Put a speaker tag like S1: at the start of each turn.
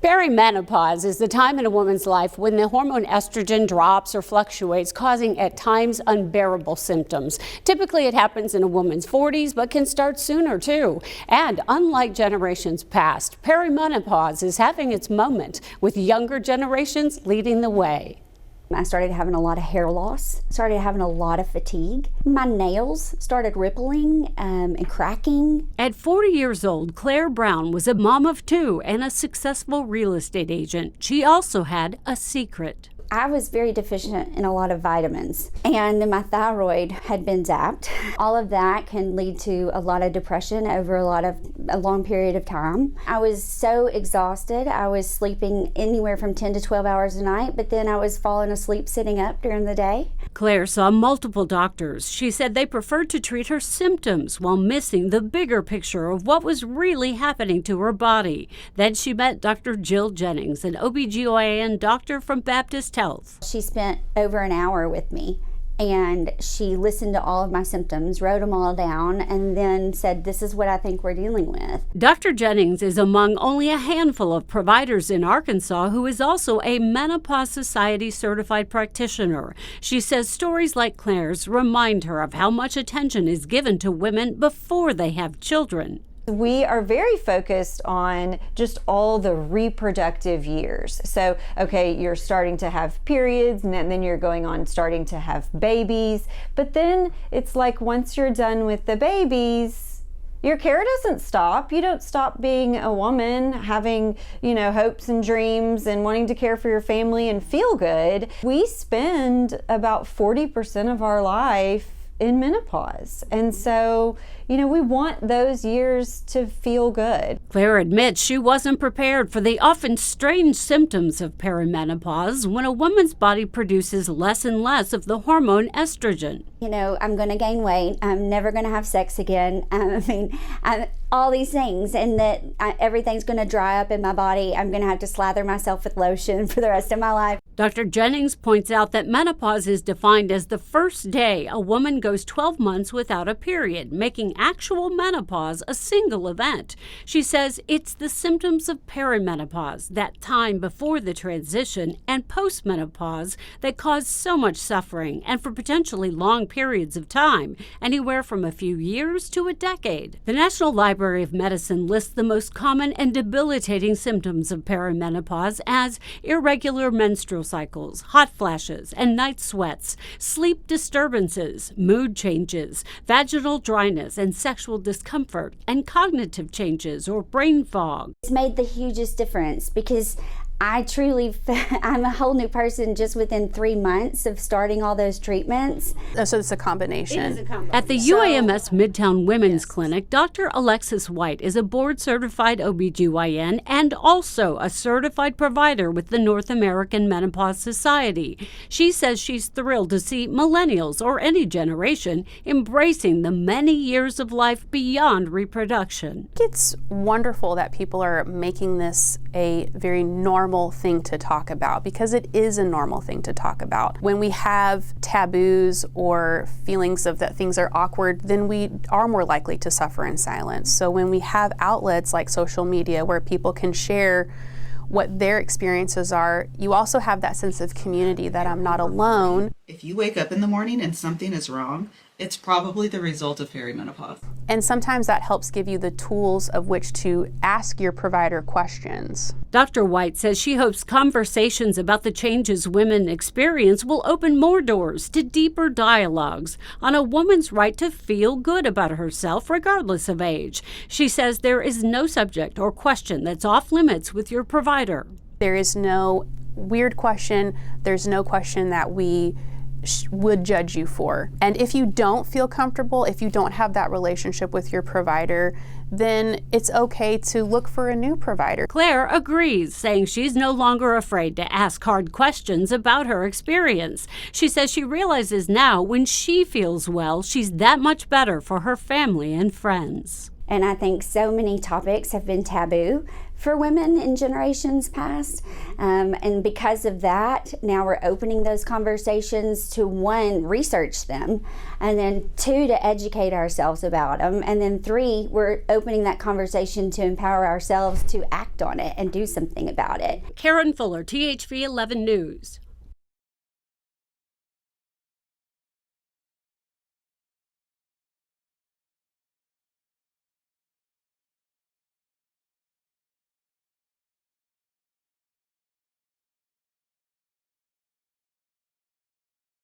S1: Perimenopause is the time in a woman's life when the hormone estrogen drops or fluctuates, causing at times unbearable symptoms. Typically, it happens in a woman's 40s, but can start sooner too. And unlike generations past, perimenopause is having its moment, with younger generations leading the way.
S2: I started having a lot of hair loss, started having a lot of fatigue. My nails started rippling and cracking.
S1: At 40 years old, Claire Brown was a mom of two and a successful real estate agent. She also had a secret.
S2: I was very deficient in a lot of vitamins, and my thyroid had been zapped. All of that can lead to a lot of depression over a long period of time. I was so exhausted. I was sleeping anywhere from 10 to 12 hours a night, but then I was falling asleep sitting up during the day.
S1: Claire saw multiple doctors. She said they preferred to treat her symptoms while missing the bigger picture of what was really happening to her body. Then she met Dr. Jill Jennings, an OBGYN doctor from Baptist Health.
S2: She spent over an hour with me, and she listened to all of my symptoms, wrote them all down, and then said, "This is what I think we're dealing with."
S1: Dr. Jennings is among only a handful of providers in Arkansas who is also a Menopause Society certified practitioner. She says stories like Claire's remind her of how much attention is given to women before they have children.
S3: We are very focused on just all the reproductive years. So, okay, you're starting to have periods, and then you're going on starting to have babies. But then it's like once you're done with the babies, your care doesn't stop. You don't stop being a woman, having, hopes and dreams and wanting to care for your family and feel good. We spend about 40% of our life in menopause. And so, we want those years to feel good.
S1: Claire admits she wasn't prepared for the often strange symptoms of perimenopause when a woman's body produces less and less of the hormone estrogen.
S2: I'm going to gain weight. I'm never going to have sex again. All these things, and that everything's going to dry up in my body. I'm going to have to slather myself with lotion for the rest of my life.
S1: Dr. Jennings points out that menopause is defined as the first day a woman goes 12 months without a period, making actual menopause a single event. She says it's the symptoms of perimenopause, that time before the transition, and postmenopause that cause so much suffering, and for potentially long periods of time, anywhere from a few years to a decade. The National Library of Medicine lists the most common and debilitating symptoms of perimenopause as irregular menstrual cycles, hot flashes and night sweats, sleep disturbances, mood changes, vaginal dryness and sexual discomfort, and cognitive changes or brain fog.
S2: It's made the hugest difference because I'm a whole new person just within 3 months of starting all those treatments.
S4: So it's a combination.
S2: It is a combination.
S1: At the UAMS Midtown Women's Clinic, Dr. Alexis White is a board-certified OBGYN and also a certified provider with the North American Menopause Society. She says she's thrilled to see millennials or any generation embracing the many years of life beyond reproduction.
S4: It's wonderful that people are making this a very normal thing to talk about, because it is a normal thing to talk about. When we have taboos or feelings of that things are awkward, then we are more likely to suffer in silence. So when we have outlets like social media where people can share what their experiences are, you also have that sense of community that I'm not alone.
S5: If you wake up in the morning and something is wrong, it's probably the result of perimenopause.
S4: And sometimes that helps give you the tools of which to ask your provider questions.
S1: Dr. White says she hopes conversations about the changes women experience will open more doors to deeper dialogues on a woman's right to feel good about herself regardless of age. She says there is no subject or question that's off limits with your provider.
S4: There is no weird question. There's no question that we would judge you for. And if you don't feel comfortable, if you don't have that relationship with your provider, then it's okay to look for a new provider.
S1: Claire agrees, saying she's no longer afraid to ask hard questions about her experience. She says she realizes now when she feels well, she's that much better for her family and friends.
S2: And I think so many topics have been taboo for women in generations past. And because of that, now we're opening those conversations to, one, research them, and then two, to educate ourselves about them, and then three, we're opening that conversation to empower ourselves to act on it and do something about it.
S1: Karen Fuller, THV 11 News.